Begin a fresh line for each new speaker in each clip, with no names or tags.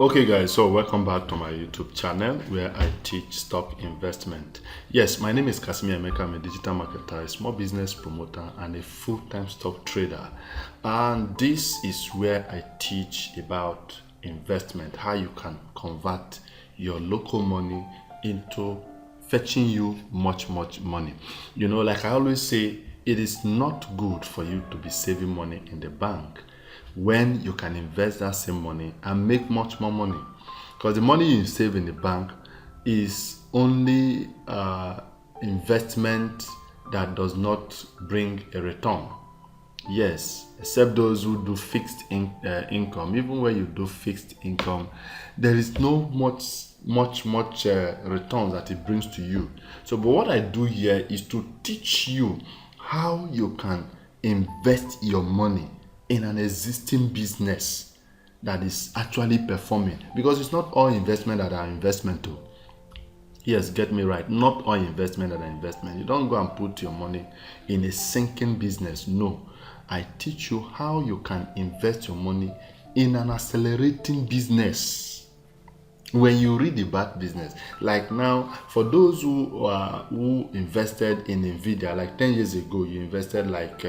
Okay, guys, so welcome back to my YouTube channel where I teach stock investment. Yes, my name is Kasimi Emeka. I'm a digital marketer, a small business promoter, and a full-time stock trader. And this is where I teach about investment, how you can convert your local money into fetching you much money. Like I always say, it is not good for you to be saving money in the bank when you can invest that same money and make much more money, because the money you save in the bank is only investment that does not bring a return. Yes, except those who do income. Even when you do fixed income, there is no much returns that it brings to you. So, but what I do here is to teach you how you can invest your money in an existing business that is actually performing. Because it's not all investment that are investment too. Yes, get me right. Not all investment that are investment. You don't go and put your money in a sinking business. No. I teach you how you can invest your money in an accelerating business. When you read about business, like now, for those who invested in Nvidia, like 10 years ago, you invested like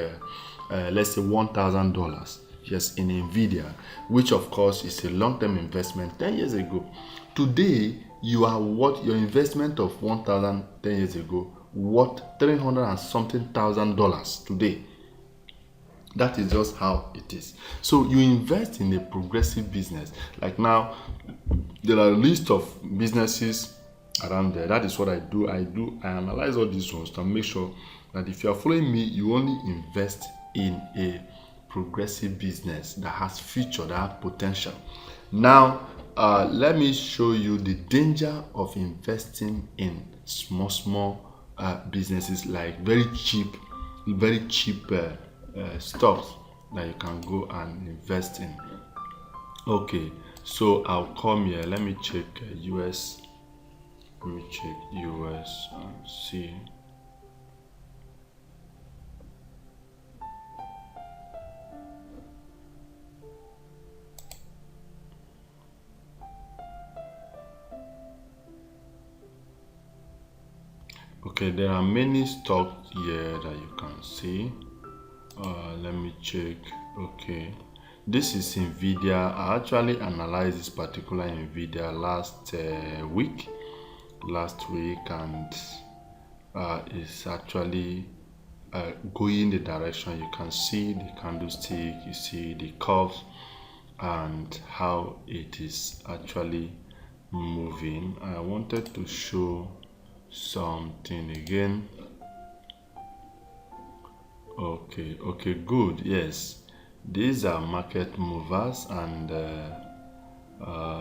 let's say $1,000, yes, in Nvidia, which of course is a long-term investment 10 years ago. Today, you are what your investment of 1,000 10 years ago, what 300 and something thousand dollars today. That is just how it is. So you invest in a progressive business. Like now, there are a list of businesses around there. That is what I do. I analyze all these ones to make sure that if you are following me, you only invest in a progressive business that has future, that has potential. Now, let me show you the danger of investing in small businesses, like very cheap stocks that you can go and invest in. Okay, so I'll come here. Let me check US. Let me check US and see. Okay, there are many stocks here that you can see. Let me check. Okay, this is Nvidia. I actually analyzed this particular Nvidia last week, and it's actually going the direction. You can see the candlestick, you see the curves, and how it is actually moving. I wanted to show something again. Okay, good. Yes, these are market movers, and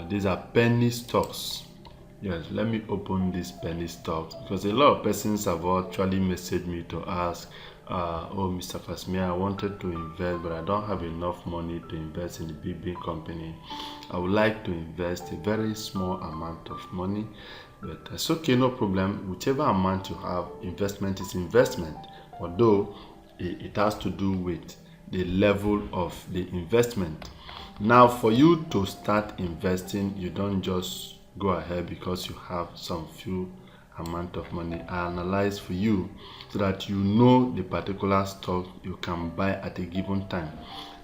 these are penny stocks. Yes, let me open this penny stocks, because a lot of persons have actually messaged me to ask, oh, Mr. Kasmia, I wanted to invest, but I don't have enough money to invest in a big company. I would like to invest a very small amount of money, but it's okay, no problem. Whichever amount you have, investment is investment. Although it has to do with the level of the investment. Now, for you to start investing, you don't just go ahead because you have some few amount of money. I analyze for you so that you know the particular stock you can buy at a given time.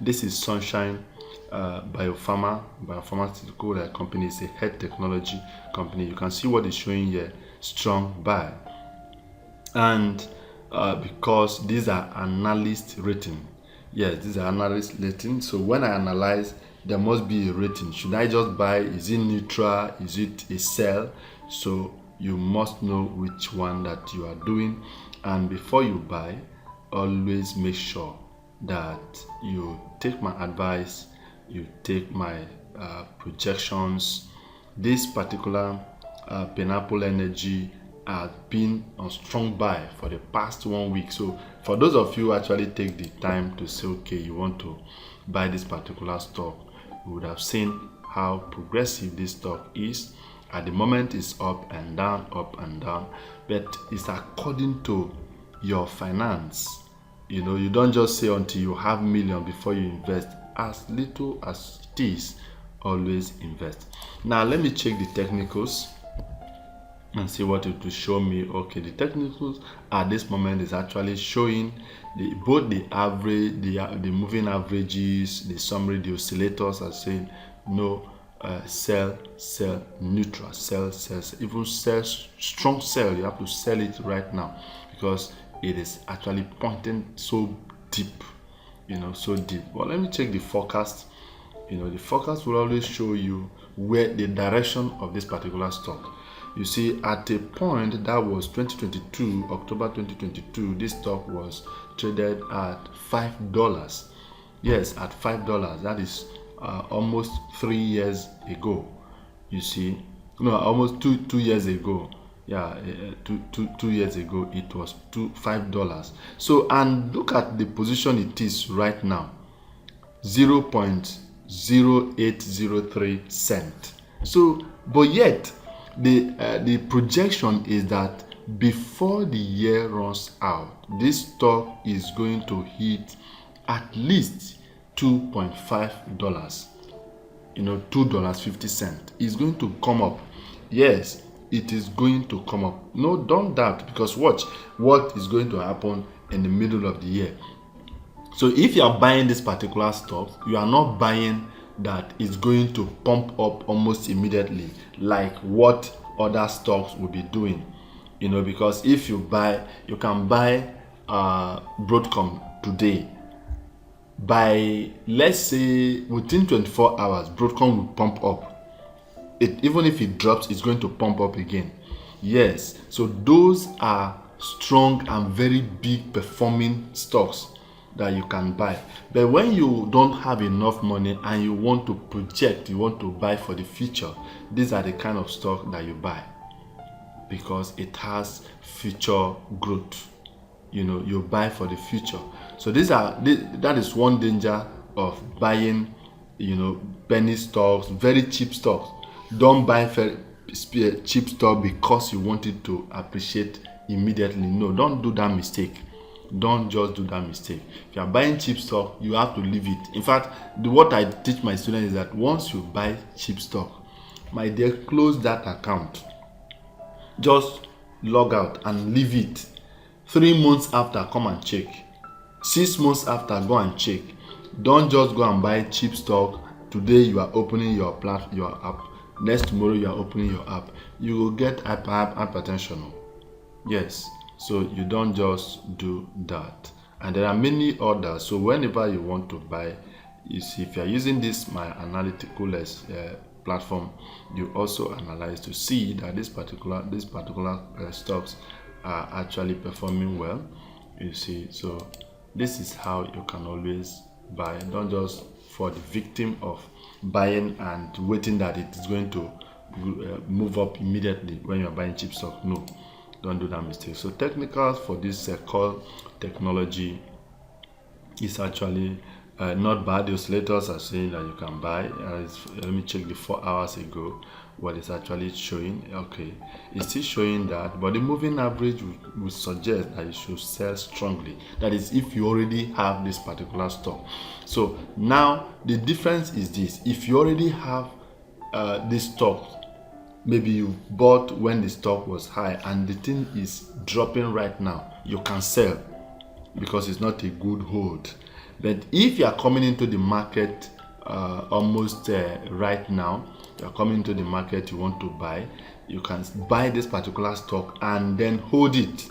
This is Sunshine biopharmaceutical company. Is a health technology company. You can see what is showing here: strong buy. And because these are analyst rating, yes, these are analyst rating. So when I analyze, there must be a rating. Should I just buy? Is it neutral? Is it a sell? So you must know which one that you are doing, and before you buy, always make sure that you take my advice, you take my projections. This particular Pineapple Energy has been on strong buy for the past 1 week. So for those of you who actually take the time to say, okay, you want to buy this particular stock, you would have seen how progressive this stock is. At the moment, it's up and down, but it's according to your finance. You don't just say until you have million before you invest. As little as it is, always invest. Now let me check the technicals and see what it will show me. Okay, the technicals at this moment is actually showing both the average, the moving averages, the summary, the oscillators are saying no, sell, neutral, sell, even sell, strong sell. You have to sell it right now because it is actually pointing so deep, so deep. Well, let me check the forecast. The forecast will always show you where the direction of this particular stock. You see, at a point that was 2022, October 2022, this stock was traded at $5. Yes, at $5. That is almost 3 years ago. You see, no, almost two years ago. Yeah, 2 years ago, it was $5. So, and look at the position it is right now, 0.0803 cent. So, but yet the projection is that before the year runs out, this stock is going to hit at least $2.5. $2.50 is going to come up. Yes, it is going to come up. No, don't doubt, because watch what is going to happen in the middle of the year. So if you are buying this particular stock, you are not buying that it's going to pump up almost immediately like what other stocks will be doing. Because if you can buy Broadcom today. By, let's say, within 24 hours, Broadcom will pump up. Even if it drops, it's going to pump up again. Yes, so those are strong and very big performing stocks that you can buy. But when you don't have enough money and you want to project, you want to buy for the future, these are the kind of stock that you buy because it has future growth. You buy for the future. So that is one danger of buying, penny stocks, very cheap stocks. Don't buy very cheap stock because you want it to appreciate immediately. No, don't do that mistake. Don't just do that mistake. If you are buying cheap stock, you have to leave it. In fact, what I teach my students is that once you buy cheap stock, my dear, close that account. Just log out and leave it. 3 months after, come and check. 6 months after, go and check. Don't just go and buy cheap stock. Today you are opening your app. Next tomorrow you are opening your app. You will get hypertension. Yes. So you don't just do that. And there are many others. So whenever you want to buy, you see, if you are using this my analytical platform, you also analyze to see that this particular stocks are actually performing well. You see, so this is how you can always buy. Don't just fall the victim of buying and waiting that it is going to move up immediately when you are buying cheap stock. No, don't do that mistake. So technicals for this call technology is actually not bad. The oscillators are saying that you can buy. Let me check the 4 hours ago what is actually showing. Okay, it's still showing that, but the moving average would suggest that you should sell strongly. That is, if you already have this particular stock. So now the difference is this: if you already have this stock, maybe you bought when the stock was high and the thing is dropping right now, you can sell because it's not a good hold. But if you are coming into the market almost right now, you are coming into the market, you want to buy, you can buy this particular stock and then hold it.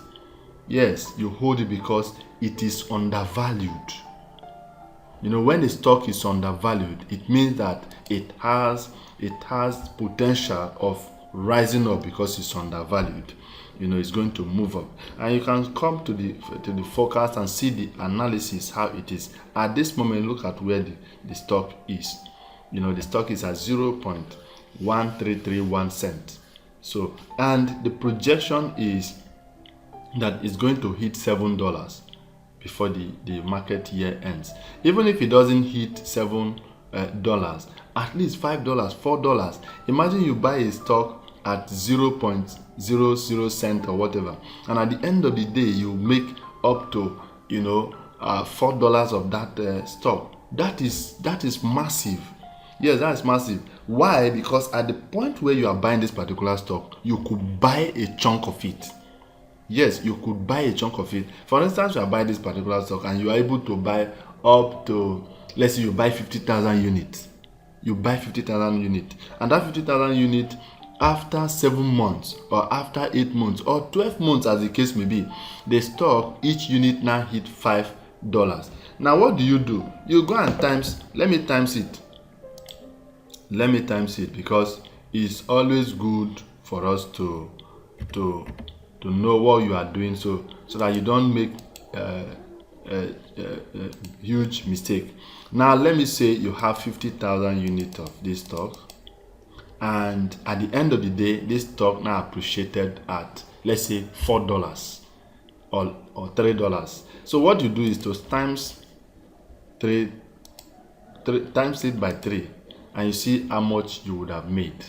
Yes, you hold it because it is undervalued. When the stock is undervalued, it means that it has potential of rising up because it's undervalued. It's going to move up, and you can come to the forecast and see the analysis how it is at this moment. Look at where the stock is. The stock is at 0.1331 cent. So, and the projection is that it's going to hit $7 before the market year ends. Even if it doesn't hit $7, at least $5, $4. Imagine you buy a stock at 0.00 cent or whatever, and at the end of the day you make up to $4 of that stock. That is massive. Yes, that's massive. Why? Because at the point where you are buying this particular stock, you could buy a chunk of it. Yes, you could buy a chunk of it. For instance, you are buying this particular stock and you are able to buy up to, let's say you buy 50,000 units. You buy 50,000 units. And that 50,000 unit, after 7 months or after 8 months or 12 months as the case may be, the stock, each unit now hit $5. Now what do? You go and times, let me times it because it's always good for us to to know what you are doing, so that you don't make a huge mistake. Now let me say you have 50,000 units of this stock, and at the end of the day this stock now appreciated at, let's say, $4 or $3. So what you do is to times times it by 3, and you see how much you would have made.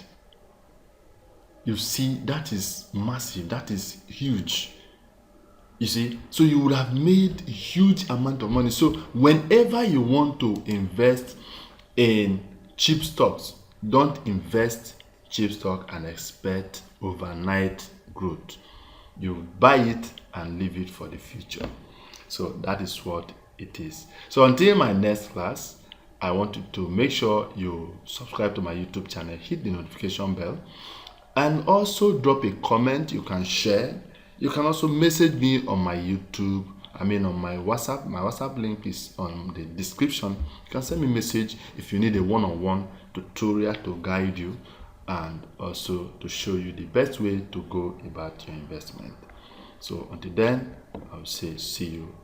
You see, that is massive, that is huge. You see, so you would have made a huge amount of money. So whenever you want to invest in cheap stocks, don't invest cheap stock and expect overnight growth. You buy it and leave it for the future. So that is what it is. So until my next class, I want you to make sure you subscribe to my YouTube channel, hit the notification bell, and also drop a comment. You can share. You can also message me on my YouTube, on my WhatsApp. My WhatsApp link is on the description. You can send me a message if you need a one-on-one tutorial to guide you and also to show you the best way to go about your investment. So until then, I will say see you